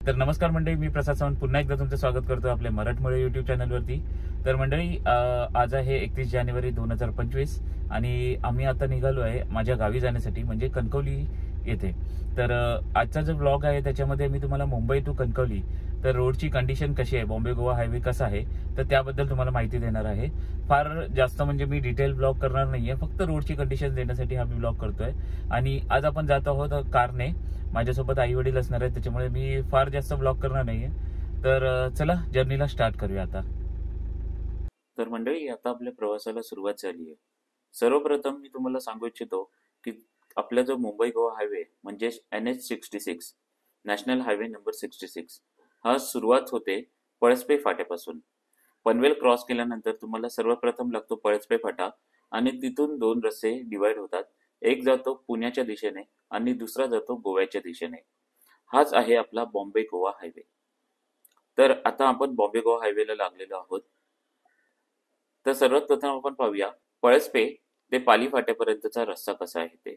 तर नमस्कार मंडळी, मी प्रसाद सावंत पुन्हा एकदा तुमचं स्वागत करतो आपल्या मराठमोळे युट्यूब चॅनलवरती। तर मंडळी, आज आहे 31 जानेवारी 2025 आणि आम्ही आता निघालो आहे माझ्या गावी जाण्यासाठी, म्हणजे कणकवली येथे। तर आजचा जो ब्लॉग आहे त्याच्यामध्ये मी तुम्हाला मुंबई टू कणकवली तर रोडची कंडिशन कशी आहे, बॉम्बे गोवा हायवे कसा आहे, तर त्याबद्दल तुम्हाला माहिती देणार आहे। फार जास्त म्हणजे मी डिटेल ब्लॉग करणार नाहीये, फक्त रोडची कंडिशन देण्यासाठी हा मी ब्लॉग करतोय। आणि आज आपण जात आहोत कारने, माझ्यासोबत आई वडील असणार आहेत, त्याच्यामुळे मी फार जास्त ब्लॉग करणार नाहीये। तर चला जर्नीला स्टार्ट करूया आता। तर मंडळी, आता आपल्या प्रवासाला सुरुवात झाली आहे। सर्वप्रथम मी तुम्हाला सांगू इच्छितो की आपला जो मुंबई गोवा हायवे म्हणजे NH66 नॅशनल हायवे नंबर 66 हा सुरुवात होते पळसपे फाट्यापासून। पनवेल क्रॉस केल्यानंतर तुम्हाला सर्वप्रथम लागतो पळसपे फाटा आणि तिथून दोन रस्ते डिवाइड होतात। एक जातो पुण्याच्या दिशेने आणि दुसरा जातो गोव्याच्या दिशेने। हाच आहे आपला बॉम्बे गोवा हायवे। तर आता आपण बॉम्बे गोवा हायवेला लागलेलो आहोत। तर सर्वात प्रथम आपण पाहूया पळसपे ते पाली फाट्यापर्यंतचा रस्ता कसा आहे ते।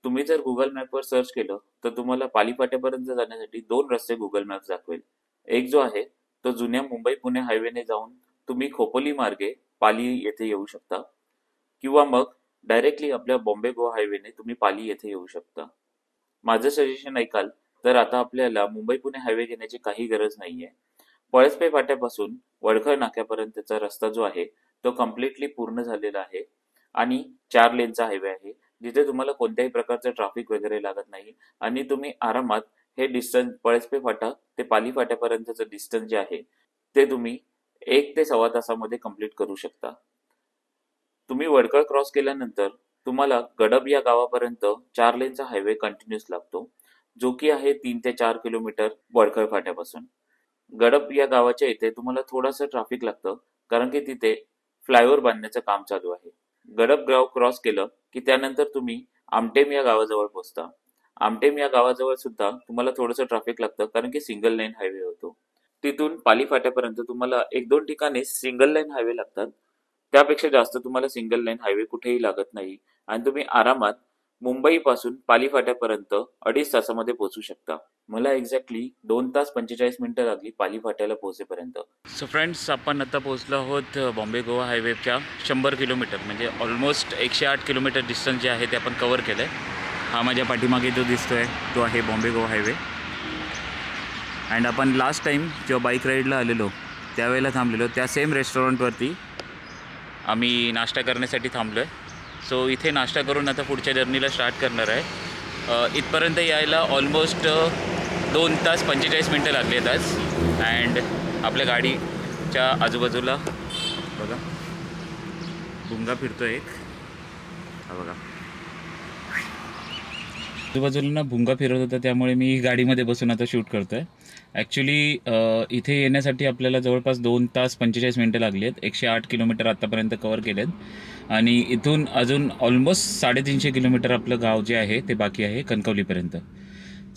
तुम्ही जर गुगल मॅपवर सर्च केलं तर तुम्हाला पाली फाट्यापर्यंत जाण्यासाठी दोन रस्ते गुगल मॅप दाखवेल। एक जो आहे तो जुन्या मुंबई पुणे हायवेने जाऊन तुम्ही खोपोली मार्गे पाली येथे येऊ शकता, किंवा मग डायरेक्टली आपल्या बॉम्बे गोवा हायवेने तुम्ही पाली येथे येऊ शकता। माझं सजेशन ऐकाल तर आता आपल्याला मुंबई पुणे हायवे घेण्याची काही गरज नाहीये। पळसपे फाट्यापासून वडखळ नाक्यापर्यंतचा रस्ता जो आहे तो कम्प्लिटली पूर्ण झालेला आहे आणि 4 लेनचा हायवे आहे, जिथे तुम्हाला कोणत्याही प्रकारचं ट्रॅफिक वगैरे लागत नाही आणि तुम्ही आरामात हे डिस्टन्स पळसपे फाटा ते पाली फाट्यापर्यंतचं डिस्टन्स जे आहे ते तुम्ही 1 ते सव्वा तासामध्ये कंप्लीट करू शकता। तुम्ही वडखळ क्रॉस केल्यानंतर तुम्हाला गडब या गावापर्यंत 4 लेनचा हायवे कंटिन्यूस लागतो, जो की आहे 3 ते 4 किलोमीटर वडखळ फाट्यापासून। गडब या गावाच्या इथे तुम्हाला थोडंसं ट्रॅफिक लागतं, कारण की तिथे फ्लायओव्हर बांधण्याचं काम चालू आहे। गडब गाव क्रॉस केलं की त्यानंतर तुम्ही आमटेम या गावाजवळ पोहोचता। आमटेम या गावाजवळ सुद्धा तुम्हाला थोडंसं ट्रॅफिक लागतं, कारण की सिंगल लाईन हायवे होतो। तिथून पाली फाट्यापर्यंत तुम्हाला 1-2 ठिकाणी सिंगल लाईन हायवे लागतात, त्यापेक्षा जास्त तुम्हाला सिंगल लाईन हायवे कुठेही लागत नाही आणि तुम्ही आरामात मुंबई पासून पाली फाट्यापर्यंत 2.5 तासामध्ये पोहोचू शकता। मला एक्झॅक्टली 2 तास 45 मिनिटं लागली पाली फाट्याला पोहोचेपर्यंत। सो फ्रेंड्स, आपण आता पोहोचलो आहोत बॉम्बे गोवा हायवेच्या 100 किलोमीटर म्हणजे ऑलमोस्ट 108 किलोमीटर डिस्टन्स जे आहे ते आपण कव्हर केलं आहे। हा माझ्या पाठीमागे जो दिसतोय तो आहे बॉम्बे गोवा हायवे। अँड आपण लास्ट टाईम जेव्हा बाईक राईडला आलेलो त्यावेळेला थांबलेलो त्या सेम रेस्टॉरंटवरती आम्ही नाश्ता करण्यासाठी थांबलो आहे। सो इथे नाश्ता करून आता पुढच्या जर्नीला स्टार्ट करणार आहे। इथपर्यंत यायला ऑलमोस्ट 2 तास 45 मिनटं लागली आहेत आज। अँड आपल्या गाडीच्या आजूबाजूला बघा भुंगा फिरतो एक, हा बघा आजूबाजूला ना भुंगा फिरत होता, त्यामुळे मी गाडीमध्ये बसून आता शूट करतोय। ॲक्च्युली इथे येण्यासाठी आपल्याला जवळपास 2 तास 45 मिनटं लागली आहेत। 108 किलोमीटर आत्तापर्यंत कव्हर केलेत आणि इथून अजून ऑलमोस्ट 350 किलोमीटर आपलं गाव जे आहे ते बाकी आहे कणकवलीपर्यंत।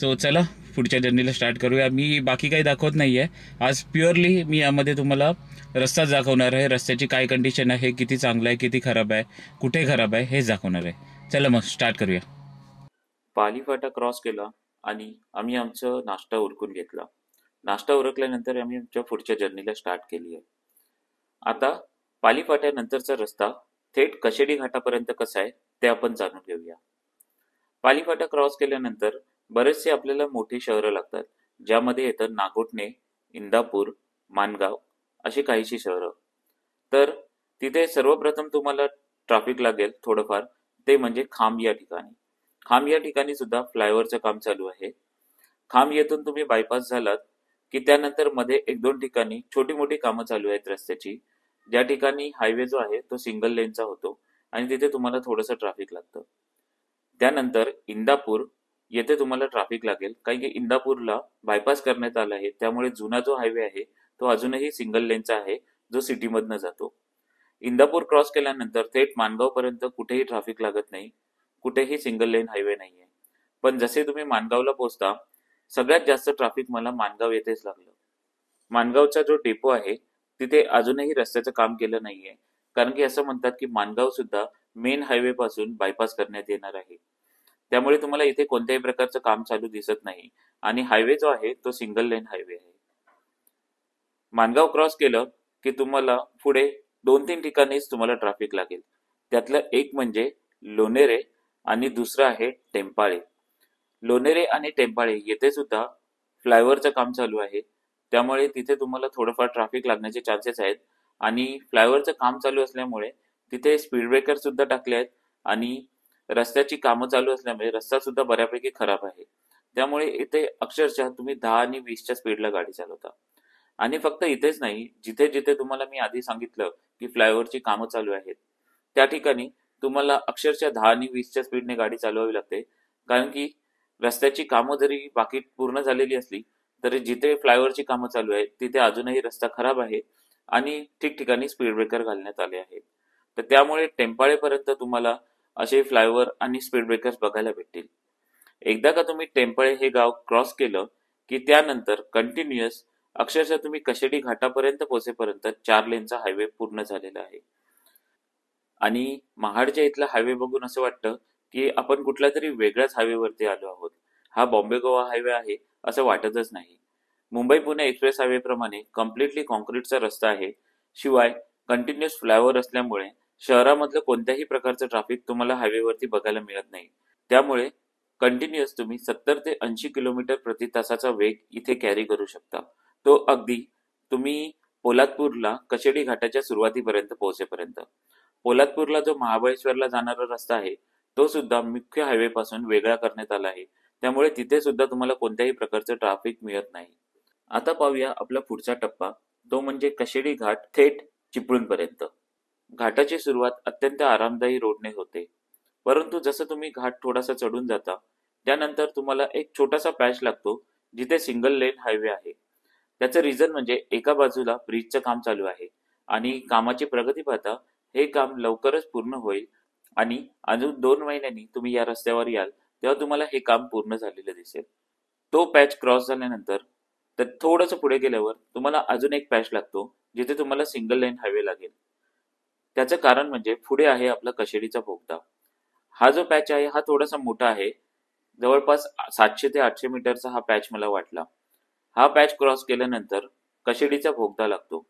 सो चला पुढच्या जर्नीला स्टार्ट करूया। मी बाकी काही दाखवत नाही आहे आज, प्युअरली मी यामध्ये तुम्हाला रस्ताच दाखवणार आहे। रस्त्याची काय कंडिशन आहे, किती चांगलं आहे, किती खराब आहे, कुठे खराब आहे हेच दाखवणार आहे। चला मग स्टार्ट करूया। पाली फाटा क्रॉस केला आणि आम्ही आमचं नाश्ता उरकून घेतला। नाश्ता उरकल्यानंतर आम्ही आमच्या पुढच्या जर्नीला स्टार्ट केली आहे। आता पाली फाट्यानंतरचा रस्ता थेट कशेडी घाटापर्यंत कसा आहे ते आपण जाणून घेऊया। पाली फाटा क्रॉस केल्यानंतर बरेचसे आपल्याला मोठी शहरं लागतात, ज्यामध्ये येतं नागोठणे, इंदापूर, माणगाव अशी काहीशी शहरं। तर तिथे सर्वप्रथम तुम्हाला ट्रॅफिक लागेल थोडंफार, ते म्हणजे खांब या ठिकाणी। खांब या ठिकाणी सुद्धा फ्लायओव्हरचं काम चालू आहे। खांब येथून तुम्ही बायपास झालात की त्यानंतर मध्ये 1-2 ठिकाणी छोटी मोठी कामं चालू आहेत रस्त्याची, ज्या ठिकाणी हायवे जो आहे तो सिंगल लेनचा होतो आणि तिथे तुम्हाला थोडंसं ट्रॅफिक लागतं। त्यानंतर इंदापूर येथे तुम्हाला ट्रॅफिक लागेल, कारण की इंदापूरला बायपास करण्यात आला आहे, त्यामुळे जुना जो हायवे आहे तो अजूनही सिंगल लेनचा आहे, जो सिटीमधनं जातो। इंदापूर क्रॉस केल्यानंतर थेट माणगावपर्यंत कुठेही ट्रॅफिक लागत नाही, कुठेही सिंगल लेन हायवे नाहीये। पण जसे तुम्ही माणगावला पोहोचता, सगळ्यात जास्त ट्रॅफिक मला माणगाव येथेच लागलं। माणगावचा जो डेपो आहे तिथे अजूनही रस्त्याचं काम केलं नाहीये, कारण की असं म्हणतात की माणगाव सुद्धा मेन हायवे पासून बायपास करण्यात येणार आहे। त्यामुळे तुम्हाला इथे कोणत्याही प्रकारचं काम चालू दिसत नाही आणि हायवे जो आहे तो सिंगल लेन हायवे आहे. माणगाव क्रॉस केलं की तुम्हाला पुढे 2-3 ठिकाणीच तुम्हाला ट्रॅफिक लागेल. त्यातलं एक म्हणजे लोणेरे आणि दुसरं आहे टेंपाळे. लोणेरे आणि टेंपाळे येथे सुद्धा फ्लायओव्हरचं काम चालू आहे. त्यामुळे तिथे तुम्हाला थोडंफार ट्रॅफिक लागण्याचे चान्सेस आहेत आणि फ्लायओव्हरचं काम चालू असल्यामुळे तिथे स्पीड ब्रेकर सुद्धा टाकले आहेत आणि रस्त्याची कामं चालू असल्यामुळे रस्ता सुद्धा बऱ्यापैकी खराब आहे. त्यामुळे इथे अक्षरशः तुम्ही 10 आणि 20च्या स्पीडला गाडी चालवता. आणि फक्त इथेच नाही, जिथे जिथे तुम्हाला मी आधी सांगितलं की फ्लायओव्हरची कामं चालू आहेत, त्या ठिकाणी तुम्हाला अक्षरशः 10 आणि 20च्या स्पीडने गाडी चालवावी लागते. कारण की रस्त्याची कामं जरी बाकी पूर्ण झालेली असली, तरी जिथे फ्लायओव्हरची कामं चालू आहेत, तिथे अजूनही रस्ता खराब आहे आणि ठिकठिकाणी स्पीड ब्रेकर घालण्यात आले आहेत. तर त्यामुळे टेंपाळेपर्यंत तुम्हाला असे फ्लायओव्हर आणि स्पीड ब्रेकर्स बघायला भेटतील. एकदा का तुम्ही टेंपाळे हे गाव क्रॉस केलं, की त्यानंतर कंटिन्युअस अक्षरशः तुम्ही कशेडी घाटापर्यंत पोहोचेपर्यंत 4 लेनचा हायवे पूर्ण झालेला आहे. आणि महाडच्या इथला हायवे बघून असं वाटतं, की आपण कुठल्या तरी वेगळ्याच हायवेवरती आलो आहोत. हा बॉम्बे गोवा हायवे आहे असं वाटतच नाही. मुंबई पुणे एक्सप्रेस हायवे प्रमाणे कम्प्लिटली कॉन्क्रीटचा रस्ता आहे. शिवाय कंटिन्युअस फ्लायओव्हर असल्यामुळे शहरामधलं कोणत्याही प्रकारचं ट्रॅफिक तुम्हाला हायवेवरती बघायला मिळत नाही. त्यामुळे कंटिन्युअस तुम्ही 70 ते 80 किलोमीटर प्रति तासाचा वेग इथे कॅरी करू शकता. तो अगदी तुम्ही पोलादपूरला कशेडी घाटाच्या सुरुवातीपर्यंत पोहोचेपर्यंत. पोलादपूरला जो महाबळेश्वरला जाणारा रस्ता आहे, तो सुद्धा मुख्य हायवे पासून वेगळा करण्यात आला आहे. त्यामुळे तिथे सुद्धा तुम्हाला कोणत्याही प्रकारचं ट्रॅफिक मिळत नाही. आता पाहूया आपला पुढचा टप्पा, तो म्हणजे कशेडी घाट थेट चिपळूणपर्यंत. घाटाची सुरुवात अत्यंत आरामदायी रोडने होते. परंतु जसं तुम्ही घाट थोडासा चढून जाता, त्यानंतर तुम्हाला एक छोटासा पॅच लागतो, जिथे सिंगल लेन हायवे आहे. त्याचं रिझन म्हणजे एका बाजूला ब्रिजचं काम चालू आहे आणि कामाची प्रगती पाहता हे काम लवकरच पूर्ण होईल आणि अजून 2 महिन्यांनी तुम्ही या रस्त्यावर याल, तेव्हा तुम्हाला हे काम पूर्ण झालेलं दिसेल. तो पॅच क्रॉस झाल्यानंतर तर थोडंसं पुढे गेल्यावर तुम्हाला अजून एक पॅच लागतो, जिथे तुम्हाला सिंगल लेन हायवे लागेल. त्याचं कारण म्हणजे पुढे आहे आपला कशेडीचा बोगदा. हा जो पॅच आहे हा थोडासा मोठा आहे. जवळपास 700 ते 800 मीटरचा हा पॅच मला वाटला. हा पॅच क्रॉस केल्यानंतर कशेडीचा बोगदा लागतो.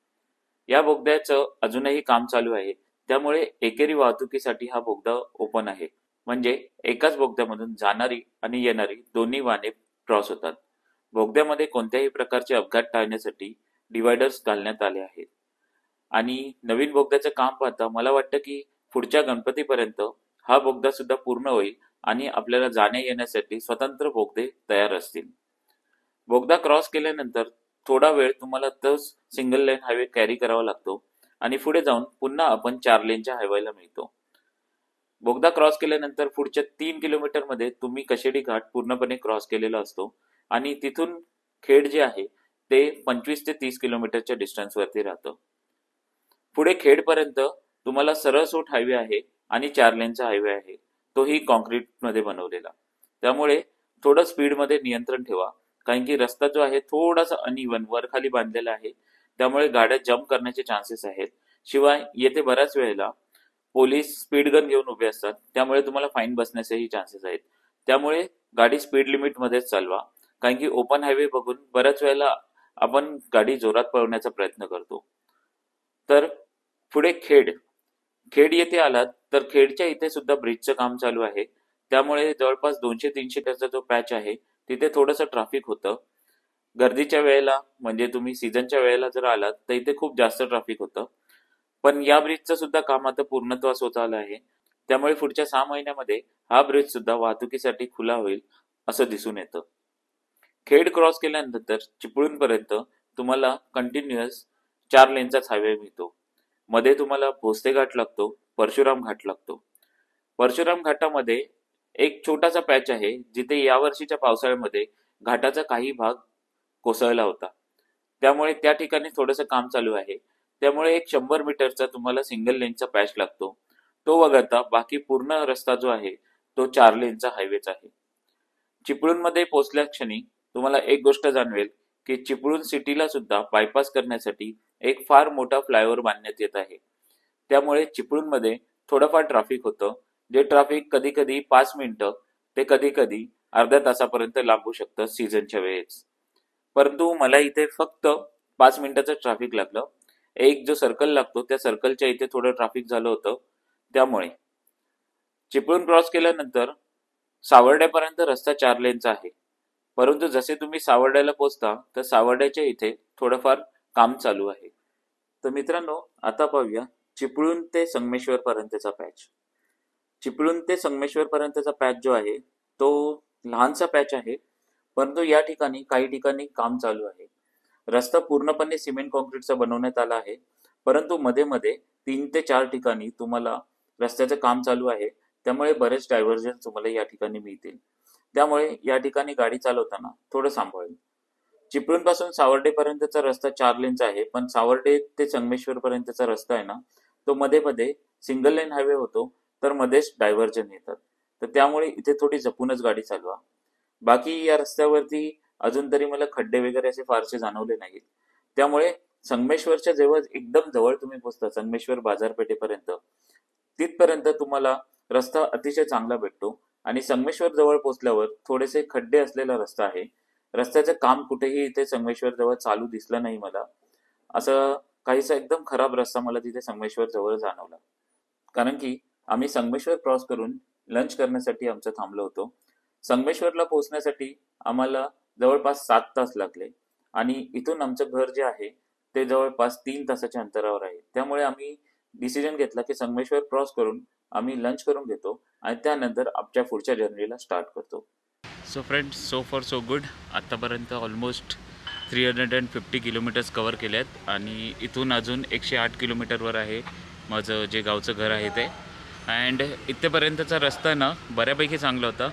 या बोगद्याचं अजूनही काम चालू आहे. त्यामुळे एकेरी वाहतुकीसाठी हा बोगदा ओपन आहे. म्हणजे एकाच बोगद्यामधून जाणारी आणि येणारी दोन्ही वाहने क्रॉस होतात. बोगद्यामध्ये कोणत्याही प्रकारचे अपघात टाळण्यासाठी डिवायडर्स घालण्यात आले आहेत. आणि नवीन बोगद्याचं काम पाहता मला वाटतं की पुढच्या गणपतीपर्यंत हा बोगदा सुद्धा पूर्ण होईल आणि आपल्याला जाण्या येण्यासाठी स्वतंत्र बोगदे तयार असतील. बोगदा क्रॉस केल्यानंतर थोडा वेळ तुम्हाला तोच सिंगल लेन हायवे कॅरी करावा लागतो आणि पुढे जाऊन पुन्हा आपण 4 लेनच्या हायवेला मिळतो. बोगदा क्रॉस केल्यानंतर पुढच्या 3 किलोमीटरमध्ये तुम्ही कशेडी घाट पूर्णपणे क्रॉस केलेला असतो आणि तिथून खेड जे आहे ते 25 ते 30 किलोमीटरच्या डिस्टन्सवरती राहतं. पुढे खेडपर्यंत तुम्हाला सरळसोट हायवे आहे आणि 4 लेनचा हायवे आहे. तोही कॉन्क्रीटमध्ये बनवलेला. त्यामुळे थोडं स्पीडमध्ये नियंत्रण ठेवा. कारण की रस्ता जो आहे थोडासा अनइव्हन वर-खाली बांधलेला आहे. त्यामुळे गाड्या जम्प करण्याचे चान्सेस आहेत. शिवाय येथे बऱ्याच वेळेला पोलीस स्पीड गन घेऊन उभे असतात. त्यामुळे तुम्हाला फाईन बसण्याचेही चान्सेस आहेत. त्यामुळे गाडी स्पीड लिमिटमध्येच चालवा. कारण की ओपन हायवे बघून बऱ्याच वेळेला आपण गाडी जोरात पळवण्याचा प्रयत्न करतो. तर पुढे खेड. खेड येथे आलात तर खेडच्या इथे सुद्धा ब्रिजचं काम चालू आहे. त्यामुळे जवळपास 200-300 मीटरचा जो पॅच आहे तिथे थोडंसं ट्रॅफिक होतं. गर्दीच्या वेळेला म्हणजे तुम्ही सीझनच्या वेळेला जर आलात तर इथे खूप जास्त ट्रॅफिक होतं. पण या ब्रिजचं सुद्धा काम आता पूर्णत्वास होत आलं आहे. त्यामुळे पुढच्या 6 महिन्यामध्ये हा ब्रिज सुद्धा वाहतुकीसाठी खुला होईल असं दिसून येतं. खेड क्रॉस केल्यानंतर चिपळूणपर्यंत तुम्हाला कंटिन्युअस 4 लेनचाच हायवे मिळतो. मध्ये तुम्हाला भोसले घाट लागतो, परशुराम घाट लागतो. परशुराम घाटामध्ये एक छोटासा पॅच आहे जिथे यावर्षीच्या पावसाळ्यामध्ये घाटाचा काही भाग कोसळला होता. त्यामुळे त्या ठिकाणी थोडंसं काम चालू आहे. त्यामुळे एक 100 मीटरचा तुम्हाला सिंगल लेनचा पॅच लागतो. तो वगळता बाकी पूर्ण रस्ता जो आहे तो 4 लेनचा हायवेच आहे. चिपळूणमध्ये पोहोचल्या क्षणी तुम्हाला एक गोष्ट जाणवेल की चिपळूण सिटीला सुद्धा बायपास करण्यासाठी एक फार मोठा फ्लायओव्हर बांधण्यात येत आहे. त्यामुळे चिपळूणमध्ये थोडंफार ट्रॅफिक होतं. जे ट्रॅफिक कधी कधी 5 मिनिटं ते कधी कधी अर्ध्या तासापर्यंत लांबू शकतं सीझनच्या वेळेस. परंतु मला इथे फक्त 5 मिनिटाचं ट्रॅफिक लागलं. एक जो सर्कल लागतो त्या सर्कलच्या इथे थोडं ट्रॅफिक झालं होतं. त्यामुळे चिपळूण क्रॉस केल्यानंतर सावर्ड्यापर्यंत रस्ता 4 लेनचा आहे. परंतु जसे तुम्ही सावर्ड्याला पोहोचता तर सावर्ड्याच्या इथे थोडंफार काम चालू आहे. तर मित्रांनो, आता पाहूया चिपळूण ते संगमेश्वर पर्यंतचा पॅच. चिपळूण ते संगमेश्वर पर्यंतचा पॅच जो आहे तो लहानसा पॅच आहे, परंतु या ठिकाणी काही ठिकाणी काम चालू आहे. रस्ता पूर्णपणे सिमेंट कॉन्क्रीटचा बनवण्यात आला आहे, परंतु मध्ये मध्ये 3 ते 4 ठिकाणी तुम्हाला रस्त्याचं काम चालू आहे. त्यामुळे बरेच डायव्हर्जन तुम्हाला या ठिकाणी मिळतील. त्यामुळे या ठिकाणी गाडी चालवताना थोडं सांभाळेल. चिपळूण पासून सावर्डे पर्यंतचा रस्ता 4 लेनचा आहे, पण सावर्डे ते संगमेश्वर पर्यंतचा रस्ता आहे ना, तो मध्ये मध्ये सिंगल लेन हायवे होतो, तर मध्येच डायव्हर्जन येतात. तर त्यामुळे इथे थोडी जपूनच गाडी चालवा. बाकी या रस्त्यावरती अजून तरी मला खड्डे वगैरे असे फारसे जाणवले नाहीत. त्यामुळे संगमेश्वरच्या जवळ एकदम जवळ तुम्ही पोहोचता संगमेश्वर बाजारपेठेपर्यंत, तिथपर्यंत तुम्हाला रस्ता अतिशय चांगला भेटतो. आणि संगमेश्वर जवळ पोहोचल्यावर थोडेसे खड्डे असलेला रस्ता आहे. रस्त्याचं काम कुठेही इथे संगमेश्वर जवळ चालू दिसलं नाही मला. असं काहीसा एकदम खराब रस्ता मला तिथे संगमेश्वर जवळ जाणवला. कारण की आम्ही संगमेश्वर क्रॉस करून लंच करण्यासाठी आमचं थांबलो होतो. संगमेश्वरला पोहोचण्यासाठी आम्हाला जवळपास 7 तास लागले आणि इथून आमचं घर जे आहे ते जवळपास 3 तासाच्या अंतरावर आहे. त्यामुळे आम्ही डिसिजन घेतला की संगमेश्वर क्रॉस करून आम्ही लंच करून घेतो आणि त्यानंतर आमच्या पुढच्या जर्नीला स्टार्ट करतो. So friends, so for so good. आत्तापर्यंत ऑलमोस्ट 350 किलोमीटर्स कवर केले आहेत आणि इथून अजून 108 किलोमीटरवर आहे माझं जे गावचं घर आहे ते. अँड इथेपर्यंतचा रस्ता ना बऱ्यापैकी चांगला होता,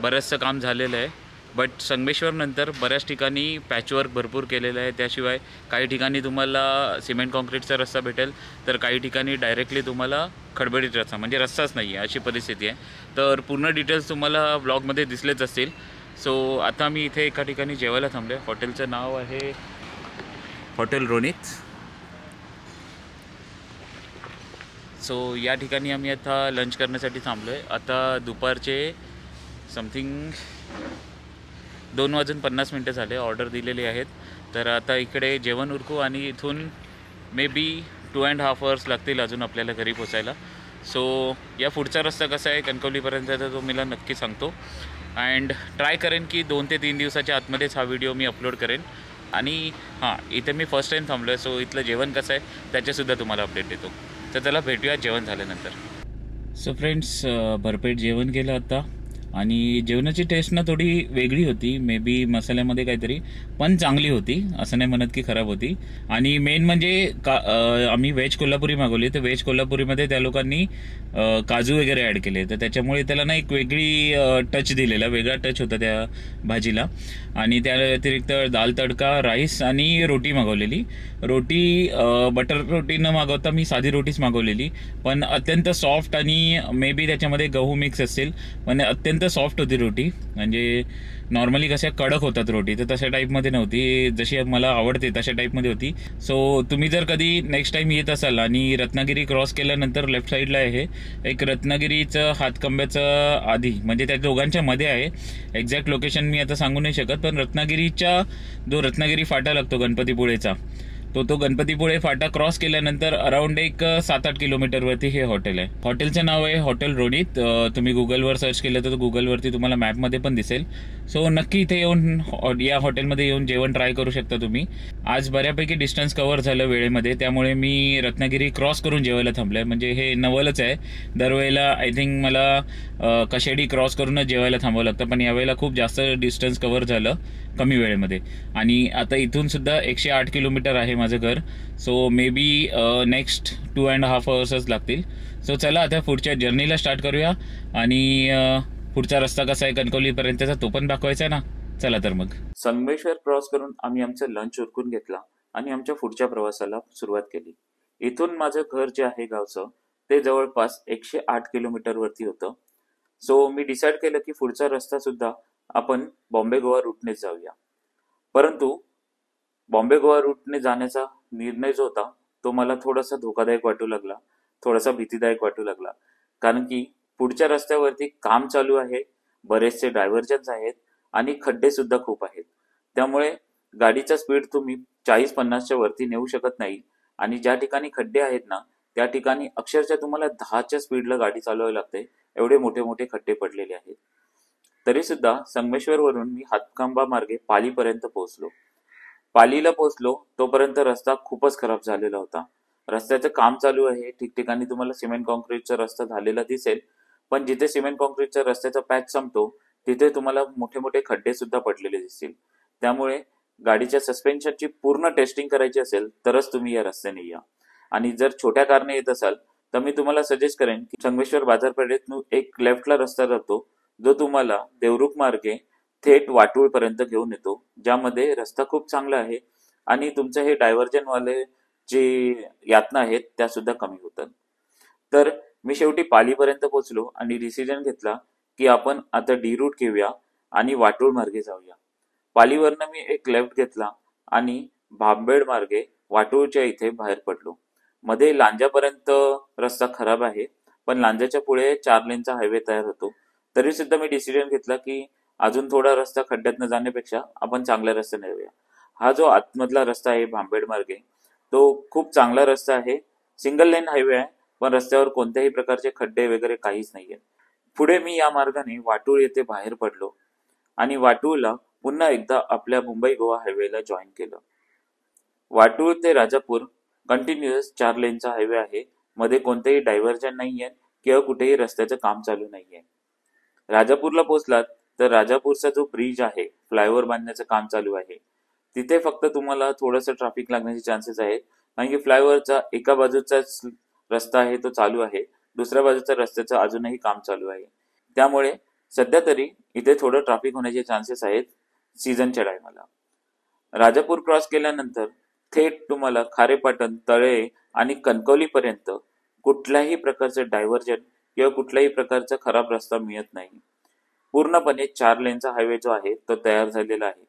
बरंचसं काम झालेलं आहे. बट संगमेश्वरनंतर बऱ्याच ठिकाणी पॅचवर्क भरपूर केलेलं आहे. त्याशिवाय काही ठिकाणी तुम्हाला सिमेंट कॉन्क्रीटचा रस्ता भेटेल, तर काही ठिकाणी डायरेक्टली तुम्हाला खडबडीत रस्ता म्हणजे रस्ताच नाही आहे अशी परिस्थिती आहे. तर पूर्ण डिटेल्स तुम्हाला ब्लॉगमध्ये दिसलेच असतील. सो आता मी इथे एका ठिकाणी जेवायला थांबले. हॉटेलचं नाव आहे हॉटेल रोनित. सो या ठिकाणी आम्ही आता लंच करण्यासाठी थांबलो आहे. आता दुपारचे समथिंग 2:50 झाले. ऑर्डर दिलेली आहेत. तर आता इकडे जेवण उरकू आणि इथून मे बी 2.5 hours लागतील अजून आपल्याला घरी पोचायला. सो या पुढचा रस्ता कसा आहे कणकवलीपर्यंत तर तो मला नक्की सांगतो. अँड ट्राय करेन की 2 ते 3 दिवसाच्या आतमध्येच हा व्हिडिओ मी अपलोड करेन. आणि हां, इथे मी फर्स्ट टाईम थांबलो आहे, सो इथलं जेवण कसं आहे त्याचेसुद्धा तुम्हाला अपडेट देतो. तर त्याला भेटूया जेवण झाल्यानंतर. सो फ्रेंड्स, भरपेट जेवण केलं आता आणि जेवणाची टेस्ट ना थोडी वेगळी होती. मे बी मसाल्यामध्ये काहीतरी, पण चांगली होती. असं नाही म्हणत की खराब होती. आणि मेन म्हणजे आम्ही व्हेज कोल्हापुरी मागवली, तर व्हेज कोल्हापुरीमध्ये त्या लोकांनी काजू वगैरे ॲड केले, तर त्याच्यामुळे त्याला ना एक वेगळी टच दिलेला, वेगळा टच होता त्या भाजीला. आणि त्या व्यतिरिक्त दाल तडका, राईस आणि रोटी मागवलेली. रोटी बटर रोटी न मागवता मी साधी रोटीच मागवलेली, पण अत्यंत सॉफ्ट आणि मे बी त्याच्यामध्ये गहू मिक्स असेल, पण अत्यंत सॉफ्ट होती रोटी. म्हणजे नॉर्मली कशा कडक होतात रोटी, तर तशा टाईपमध्ये नव्हती, जशी मला आवडते तशा टाईपमध्ये होती. सो तुम्ही जर कधी नेक्स्ट टाईम येत असाल आणि रत्नागिरी क्रॉस केल्यानंतर लेफ्ट साईडला आहे एक रत्नागिरीचं हातकंब्याचं आधी, म्हणजे त्या दोघांच्या मध्ये आहे. एक्झॅक्ट लोकेशन मी आता सांगू नाही शकत, पण रत्नागिरीच्या जो रत्नागिरी फाटा लागतो गणपतीपुळेचा, तो गणपतीपुळे फाटा क्रॉस केल्यानंतर अराउंड एक 7-8 किलोमीटरवरती हे हॉटेल आहे. हॉटेलचं नाव आहे हॉटेल रोनित. तुम्ही गुगलवर सर्च केलं तर गुगलवरती तुम्हाला मॅपमध्ये पण दिसेल. सो नक्की इथे येऊन या हॉटेलमध्ये येऊन जेवण ट्राय करू शकता तुम्ही. आज बऱ्यापैकी डिस्टन्स कव्हर झालं वेळेमध्ये, त्यामुळे मी रत्नागिरी क्रॉस करून जेवायला थांबलं आहे. म्हणजे हे नवलच आहे. दरवेळेला आय थिंक मला कशेडी क्रॉस करूनच जेवायला थांबावं लागतं, पण यावेळेला खूप जास्त डिस्टन्स कव्हर झालं कमी वेळेमध्ये. आणि आता इथून सुद्धा 108 किलोमीटर आहे माझं घर. So may be next 2.5 hours लागतील. सो चला आता पुढच्या जर्नीला स्टार्ट करूया आणि पुढचा रस्ता कसा आहे कणकवलीपर्यंतचा तो पण दाखवायचा ना. चला तर मग. संगमेश्वर क्रॉस करून आम्ही आमचं लंच उरकून घेतला आणि आमच्या पुढच्या प्रवासाला सुरुवात केली. इथून माझं घर जे आहे गावचं ते जवळपास 108 किलोमीटरवरती होतं. सो मी डिसाईड केलं की पुढचा रस्ता सुद्धा आपण बॉम्बे गोवा रूटनेच जाऊया. परंतु बॉम्बे गोवा रूटने जाण्याचा निर्णय जो होता तो मला थोडासा धोकादायक वाटू लागला, थोडासा भीतीदायक वाटू लागला. कारण की पुढच्या रस्त्यावरती काम चालू आहे, बरेचसे डायव्हर्जन्स आहेत आणि खड्डे सुद्धा खूप आहेत. त्यामुळे गाडीचा स्पीड तुम्ही 40-50च्या वरती नेऊ शकत नाही आणि ज्या ठिकाणी खड्डे आहेत ना त्या ठिकाणी अक्षरशः तुम्हाला 10च्या स्पीडला गाडी चालवावी लागते, एवढे मोठे मोठे खड्डे पडलेले आहेत. तरी सुद्धा संगमेश्वरवरून मी हातखंबा मार्गे पालीपर्यंत पोहोचलो. पालीला पोहोचलो तोपर्यंत रस्ता खूपच खराब झालेला होता. रस्त्याचं काम चालू आहे, ठिकठिकाणी तुम्हाला सिमेंट कॉन्क्रीटचा रस्ता झालेला दिसेल, पण जिथे सिमेंट कॉन्क्रीटचा रस्त्याचा पॅच संपतो तिथे तुम्हाला मोठे मोठे खड्डे सुद्धा पडलेले दिसतील. त्यामुळे गाडीच्या सस्पेन्शनची पूर्ण टेस्टिंग करायची असेल तरच तुम्ही या रस्त्याने या. आणि जर छोट्या कारने येत असाल तर मी तुम्हाला सजेस्ट करेन की संगमेश्वर बाजारपेठेतून एक लेफ्टला रस्ता जातो जो तुम्हाला देवरुख मार्गे थेट वाटूळ पर्यंत घेऊन येतो, ज्यामध्ये रस्ता खूप चांगला आहे आणि तुमचे हे डायव्हर्जन वाले जे यातना आहेत त्या सुद्धा कमी होतात. तर मी शेवटी पालीपर्यंत पोहोचलो आणि डिसिजन घेतला की आपण आता डी रूट घेऊया आणि वाटूळ मार्गे जाऊया. पालीवरनं मी एक लेफ्ट घेतला आणि भांबेड मार्गे वाटूळच्या इथे बाहेर पडलो. मध्ये लांजापर्यंत रस्ता खराब आहे, पण लांजाच्या पुढे 4 लेनचा हायवे तयार होतो. तरी सुद्धा मी डिसिजन घेतला की अजून थोडा रस्ता खड्ड्यातनं जाण्यापेक्षा आपण चांगल्या रस्त्याने जाऊया. हा जो आतमधला रस्ता आहे भांबेड मार्गे तो खूप चांगला रस्ता आहे, सिंगल लेन हायवे आहे, पण रस्त्यावर कोणत्याही प्रकारचे खड्डे वगैरे काहीच नाहीये. पुढे मी या मार्गाने वाटूळ येथे बाहेर पडलो आणि वाटूळला पुन्हा एकदा आपल्या मुंबई गोवा हायवेला जॉईन केलं. वाटूळ ते राजापूर कंटिन्युअस 4 लेनचा हायवे आहे, मध्ये कोणतेही डायव्हर्जन नाहीये किंवा कुठेही रस्त्याचं काम चालू नाहीये. राजापूरला पोहोचलात तर राजापूरचा जो ब्रिज आहे, फ्लायओव्हर बांधण्याचं काम चालू आहे, तिथे फक्त तुम्हाला थोडंसं ट्रॅफिक लागण्याचे चान्सेस आहेत, कारण की फ्लायओव्हरचा एका बाजूचा रस्ता आहे तो चालू आहे, दुसऱ्या बाजूचा रस्त्याचं अजूनही काम चालू आहे. त्यामुळे सध्या तरी इथे थोडं ट्रॅफिक होण्याचे चान्सेस आहेत सीझनच्या टायमाला. राजापूर क्रॉस केल्यानंतर थेट तुम्हाला खारेपाटण, तळे आणि कणकवलीपर्यंत कुठल्याही प्रकारचं डायव्हर्जन किंवा कुठल्याही प्रकारचा खराब रस्ता मिळत नाही. पूर्णपणे 4 लेनचा हायवे जो आहे तो तयार झालेला आहे.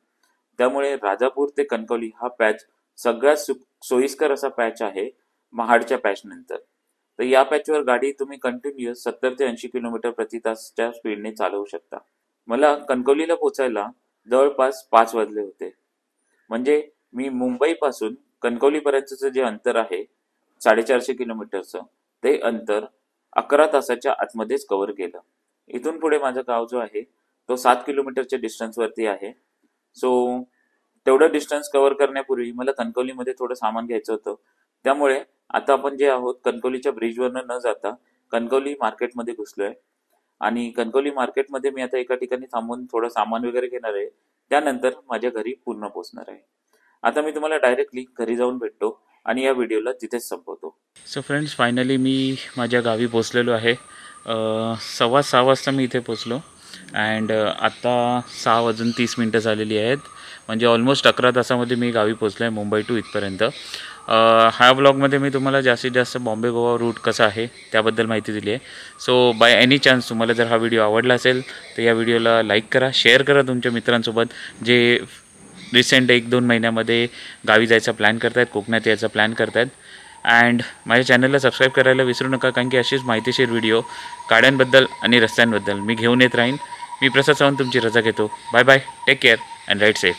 त्यामुळे राजापूर ते कणकवली हा पॅच सगळ्यात सोयीस्कर असा पॅच आहे महाडच्या पॅच नंतर. तर या पॅचवर गाडी तुम्ही कंटिन्युअस 70 ते 80 किलोमीटर प्रति तासच्या स्पीडने चालवू शकता. मला कणकवलीला पोहोचायला जवळपास 5 वाजले होते. म्हणजे मी मुंबई पासून कणकवली पर्यंतचं जे अंतर आहे 450 किलोमीटरचं, ते अंतर 11 तासाच्या आतमध्येच कव्हर केलं. इथून पुढे माझं गाव जो आहे तो 7 किलोमीटरच्या डिस्टन्स वरती आहे. सो तेवढं डिस्टन्स कव्हर करण्यापूर्वी मला कणकवलीमध्ये थोडं सामान घ्यायचं होतं. त्यामुळे आता आपण जे आहोत कणकवलीच्या ब्रिजवरनं न जाता कणकवली मार्केटमध्ये घुसलोय आणि कणकवली मार्केटमध्ये मी आता एका ठिकाणी थांबून थोडं सामान वगैरे घेणार आहे. त्यानंतर माझ्या घरी पूर्ण पोहोचणार आहे. आता मी तुम्हाला डायरेक्टली घरी जाऊन भेटतो आणि या व्हिडिओला तिथेच संपवतो. सो फ्रेंड्स, फायनली मी माझ्या गावी पोहोचलेलो आहे. 6:15 वाजता मी इथे पोचलो अँड आता 6:30 झालेली आहेत. म्हणजे ऑलमोस्ट 11 तासामध्ये मी गावी पोचलो आहे मुंबई टू इथपर्यंत. ह्या ब्लॉगमध्ये मी तुम्हाला जास्तीत जास्त बॉम्बे गोवा रूट कसा आहे त्याबद्दल माहिती दिली आहे. सो बाय एनी चान्स तुम्हाला जर हा व्हिडिओ आवडला असेल तर या व्हिडिओला लाईक करा, शेअर करा तुमच्या मित्रांसोबत जे रिसेंट 1-2 महिन्यामध्ये गावी जायचा प्लॅन करतायत, कोकणात यायचा प्लॅन करतायत. अँड माझ्या चॅनलला सबस्क्राईब करायला विसरू नका, कारण की अशीच माहितीशीर व्हिडिओ गाड्यांबद्दल आणि रस्त्यांबद्दल मी घेऊन येत राहीन. मी प्रसाद सावंत तुमची रजा घेतो. Bye bye, take care and ride safe.